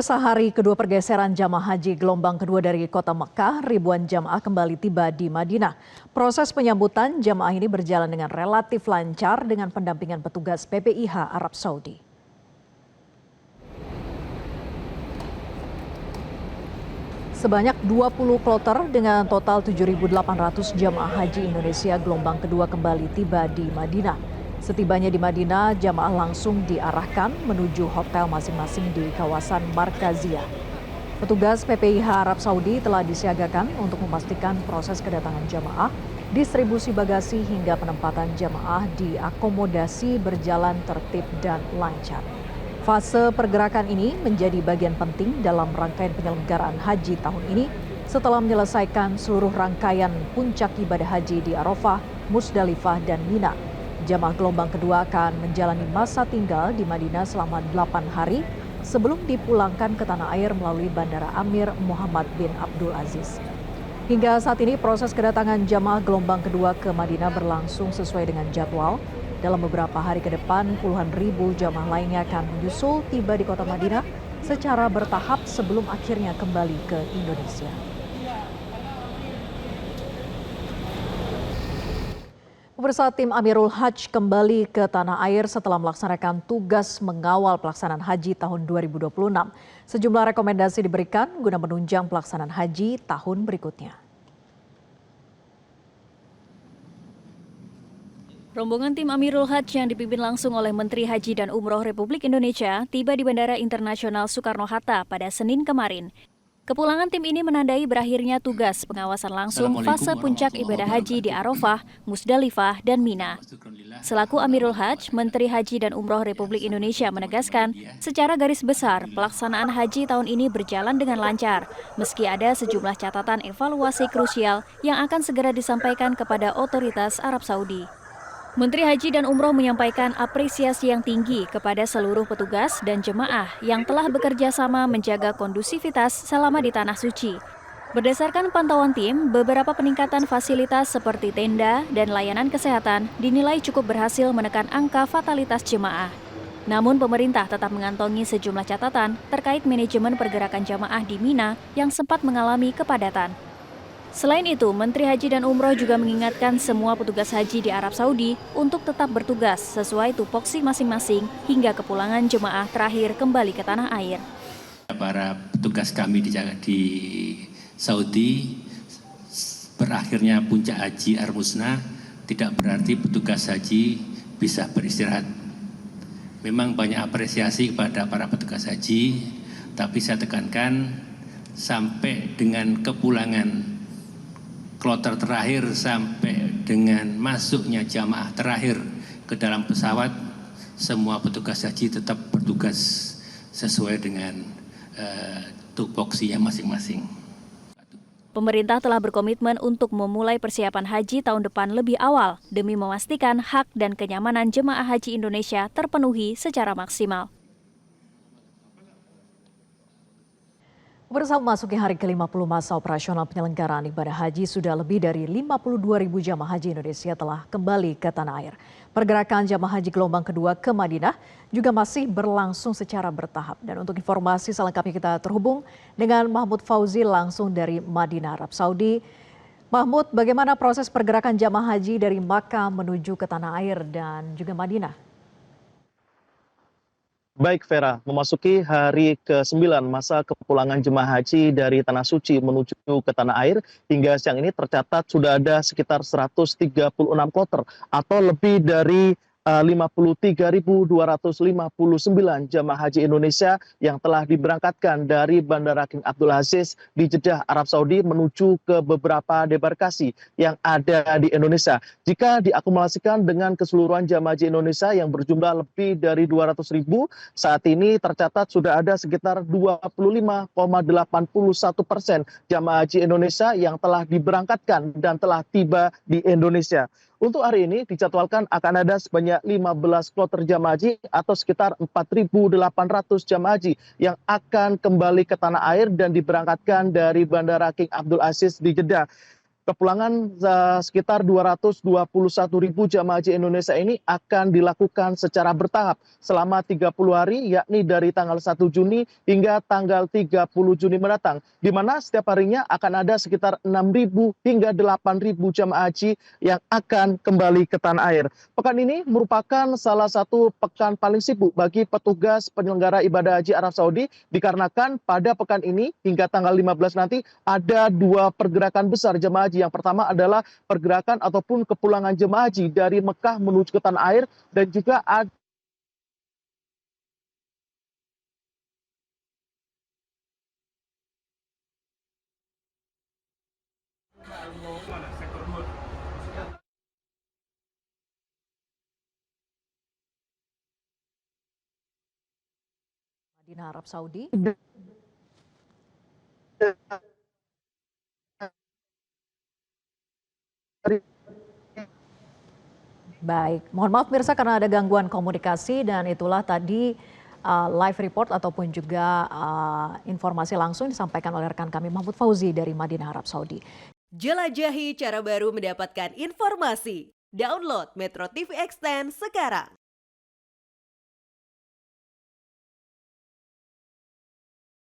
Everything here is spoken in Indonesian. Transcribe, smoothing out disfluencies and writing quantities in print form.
Pemirsa, hari kedua pergeseran jamaah haji gelombang kedua dari kota Mekah, ribuan jamaah kembali tiba di Madinah. Proses penyambutan jamaah ini berjalan dengan relatif lancar dengan pendampingan petugas PPIH Arab Saudi. Sebanyak 20 kloter dengan total 7.800 jamaah haji Indonesia gelombang kedua kembali tiba di Madinah. Setibanya di Madinah, jamaah langsung diarahkan menuju hotel masing-masing di kawasan Markaziyah. Petugas PPIH Arab Saudi telah disiagakan untuk memastikan proses kedatangan jamaah, distribusi bagasi hingga penempatan jamaah di akomodasi berjalan tertib dan lancar. Fase pergerakan ini menjadi bagian penting dalam rangkaian penyelenggaraan haji tahun ini setelah menyelesaikan seluruh rangkaian puncak ibadah haji di Arafah, Musdalifah, dan Mina. Jamaah gelombang kedua akan menjalani masa tinggal di Madinah selama 8 hari sebelum dipulangkan ke tanah air melalui Bandara Amir Muhammad bin Abdul Aziz. Hingga saat ini proses kedatangan jamaah gelombang kedua ke Madinah berlangsung sesuai dengan jadwal. Dalam beberapa hari ke depan, puluhan ribu jamaah lainnya akan menyusul tiba di kota Madinah secara bertahap sebelum akhirnya kembali ke Indonesia. Pemirsa, tim Amirul Hajj kembali ke tanah air setelah melaksanakan tugas mengawal pelaksanaan haji tahun 2026. Sejumlah rekomendasi diberikan guna menunjang pelaksanaan haji tahun berikutnya. Rombongan tim Amirul Hajj yang dipimpin langsung oleh Menteri Haji dan Umroh Republik Indonesia tiba di Bandara Internasional Soekarno-Hatta pada Senin kemarin. Kepulangan tim ini menandai berakhirnya tugas pengawasan langsung fase puncak ibadah haji di Arafah, Musdalifah, dan Mina. Selaku Amirul Hajj, Menteri Haji dan Umroh Republik Indonesia menegaskan, secara garis besar pelaksanaan haji tahun ini berjalan dengan lancar, meski ada sejumlah catatan evaluasi krusial yang akan segera disampaikan kepada otoritas Arab Saudi. Menteri Haji dan Umroh menyampaikan apresiasi yang tinggi kepada seluruh petugas dan jemaah yang telah bekerja sama menjaga kondusivitas selama di Tanah Suci. Berdasarkan pantauan tim, beberapa peningkatan fasilitas seperti tenda dan layanan kesehatan dinilai cukup berhasil menekan angka fatalitas jemaah. Namun pemerintah tetap mengantongi sejumlah catatan terkait manajemen pergerakan jemaah di Mina yang sempat mengalami kepadatan. Selain itu, Menteri Haji dan Umroh juga mengingatkan semua petugas haji di Arab Saudi untuk tetap bertugas sesuai tupoksi masing-masing hingga kepulangan jemaah terakhir kembali ke tanah air. Para petugas kami di Saudi, berakhirnya puncak haji Ar-Musna tidak berarti petugas haji bisa beristirahat. Memang banyak apresiasi kepada para petugas haji, tapi saya tekankan sampai dengan kepulangan kloter terakhir sampai dengan masuknya jamaah terakhir ke dalam pesawat, semua petugas haji tetap bertugas sesuai dengan tupoksinya masing-masing. Pemerintah telah berkomitmen untuk memulai persiapan haji tahun depan lebih awal demi memastikan hak dan kenyamanan jemaah haji Indonesia terpenuhi secara maksimal. Bersama memasuki hari ke-50 masa operasional penyelenggaraan ibadah haji, sudah lebih dari 52.000 jamaah haji Indonesia telah kembali ke tanah air. Pergerakan jamaah haji gelombang kedua ke Madinah juga masih berlangsung secara bertahap. Dan untuk informasi selengkapnya kita terhubung dengan Mahmud Fauzi langsung dari Madinah, Arab Saudi. Mahmud, bagaimana proses pergerakan jamaah haji dari Makkah menuju ke tanah air dan juga Madinah? Baik Vera, memasuki hari ke-9 masa kepulangan jemaah haji dari Tanah Suci menuju ke tanah air, hingga siang ini tercatat sudah ada sekitar 136 kloter atau lebih dari 53.259 jemaah haji Indonesia yang telah diberangkatkan dari Bandara King Abdul Aziz di Jeddah, Arab Saudi menuju ke beberapa debarkasi yang ada di Indonesia. Jika diakumulasikan dengan keseluruhan jemaah haji Indonesia yang berjumlah lebih dari 200.000, saat ini tercatat sudah ada sekitar 25,81% jemaah haji Indonesia yang telah diberangkatkan dan telah tiba di Indonesia. Untuk hari ini dijadwalkan akan ada sebanyak 15 kloter jamaah haji atau sekitar 4.800 jamaah haji yang akan kembali ke tanah air dan diberangkatkan dari Bandara King Abdul Aziz di Jeddah. Kepulangan sekitar 221.000 jamaah haji Indonesia ini akan dilakukan secara bertahap selama 30 hari, yakni dari tanggal 1 Juni hingga tanggal 30 Juni mendatang, di mana setiap harinya akan ada sekitar 6.000 hingga 8.000 jamaah haji yang akan kembali ke tanah air. Pekan ini merupakan salah satu pekan paling sibuk bagi petugas penyelenggara ibadah haji Arab Saudi, dikarenakan pada pekan ini hingga tanggal 15 nanti ada dua pergerakan besar jemaah haji. Yang pertama adalah pergerakan ataupun kepulangan jemaah haji dari Mekah menuju ke tanah air, dan juga ada Madinah, Arab Saudi. Baik, mohon maaf pemirsa karena ada gangguan komunikasi, dan itulah tadi live report ataupun juga informasi langsung disampaikan oleh rekan kami Mahmud Fauzi dari Madinah, Arab Saudi. Jelajahi cara baru mendapatkan informasi. Download Metro TV Extend sekarang.